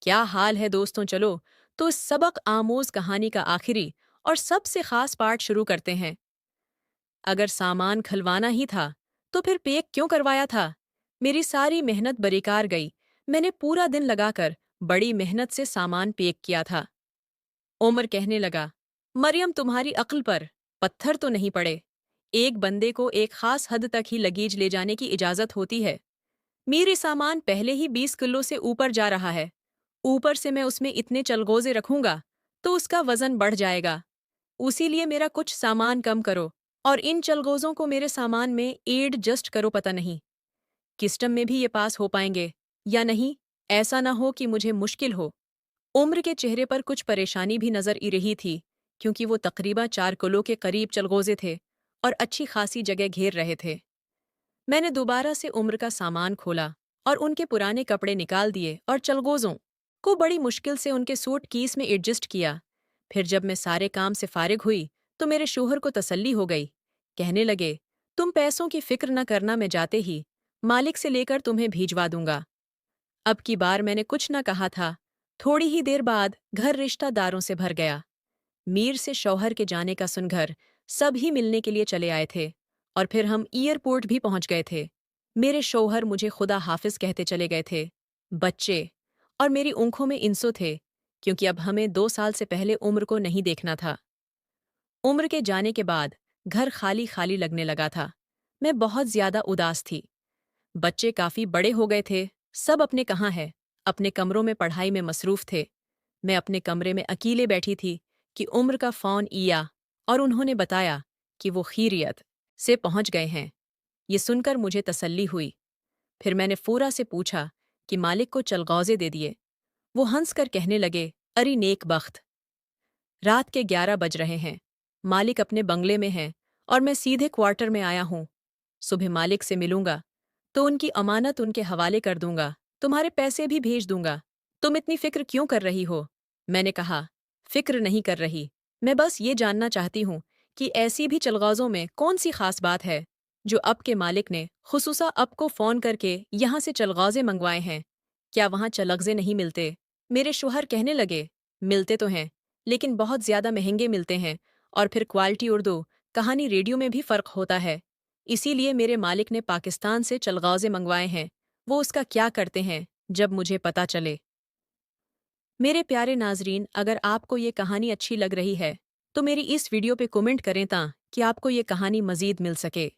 क्या हाल है दोस्तों। चलो तो इस सबक आमोज कहानी का आखिरी और सबसे खास पार्ट शुरू करते हैं। अगर सामान खलवाना ही था तो फिर पैक क्यों करवाया था? मेरी सारी मेहनत बेकार गई। मैंने पूरा दिन लगाकर बड़ी मेहनत से सामान पैक किया था। ओमर कहने लगा, मरियम तुम्हारी अक्ल पर पत्थर तो नहीं पड़े। एक बंदे को एक खास हद तक ही लगेज ले जाने की इजाजत होती है। मेरे सामान पहले ही 20 किलो से ऊपर जा रहा है। ऊपर से मैं उसमें इतने चलगोजे रखूंगा तो उसका वजन बढ़ जाएगा। उसी लिए मेरा कुछ सामान कम करो और इन चलगोजों को मेरे सामान में एड जस्ट करो। पता नहीं किस्टम में भी ये पास हो पाएंगे या नहीं। ऐसा ना हो कि मुझे मुश्किल हो। उम्र के चेहरे पर कुछ परेशानी भी नजर आ रही थी, क्योंकि वो तकरीबा 4 किलो के करीब चलगोजे थे और अच्छी खासी जगह घेर रहे थे। मैंने दोबारा से उम्र का सामान खोला और उनके पुराने कपड़े निकाल दिए और चलगोजों को बड़ी मुश्किल से उनके सूट कीस में एडजस्ट किया। फिर जब मैं सारे काम से फारिग हुई तो मेरे शोहर को तसल्ली हो गई। कहने लगे, तुम पैसों की फिक्र न करना, मैं जाते ही मालिक से लेकर तुम्हें भिजवा दूंगा। अब की बार मैंने कुछ न कहा था। थोड़ी ही देर बाद घर रिश्तेदारों से भर गया। मीर से शौहर के जाने का सुनकर सभी मिलने के लिए चले आए थे और फिर हम एयरपोर्ट भी पहुंच गए थे। मेरे शौहर मुझे खुदा हाफिज कहते चले गए थे। बच्चे और मेरी आंखों में इंसो थे, क्योंकि अब हमें 2 साल से पहले उम्र को नहीं देखना था। उम्र के जाने के बाद घर खाली खाली लगने लगा था। मैं बहुत ज्यादा उदास थी। बच्चे काफी बड़े हो गए थे। सब अपने कहाँ है, अपने कमरों में पढ़ाई में मसरूफ थे। मैं अपने कमरे में अकेले बैठी थी कि उम्र का फ़ोन आया और उन्होंने बताया कि वो खैरियत से पहुंच गए हैं। ये सुनकर मुझे तसल्ली हुई। फिर मैंने फ़ौरा से पूछा कि मालिक को चलगौज़े दे दिए। वो हंसकर कहने लगे, अरे नेक बख्त। रात के 11 बज रहे हैं। मालिक अपने बंगले में हैं और मैं सीधे क्वार्टर में आया हूँ। सुबह मालिक से मिलूंगा तो उनकी अमानत उनके हवाले कर दूंगा। तुम्हारे पैसे भी भेज दूंगा। तुम इतनी फिक्र क्यों कर रही हो? मैंने कहा, फिक्र नहीं कर रही। मैं बस ये जानना चाहती हूँ कि ऐसी भी चलगौज़ों में कौन सी खास बात है जो अब के मालिक ने खुसूसा अब को फ़ोन करके यहाँ से चलगौज़े मंगवाए हैं। क्या वहाँ चलगज़े नहीं मिलते? मेरे शोहर कहने लगे, मिलते तो हैं, लेकिन बहुत ज़्यादा महंगे मिलते हैं और फिर क्वालिटी उर्दू कहानी रेडियो में भी फ़र्क होता है। इसीलिए मेरे मालिक ने पाकिस्तान से चलगौज़े मंगवाए हैं। वो उसका क्या करते हैं जब मुझे पता चले। मेरे प्यारे नाजरीन, अगर आपको ये कहानी अच्छी लग रही है तो मेरी इस वीडियो पे कमेंट करें ताकि आपको ये कहानी मज़ीद मिल सके।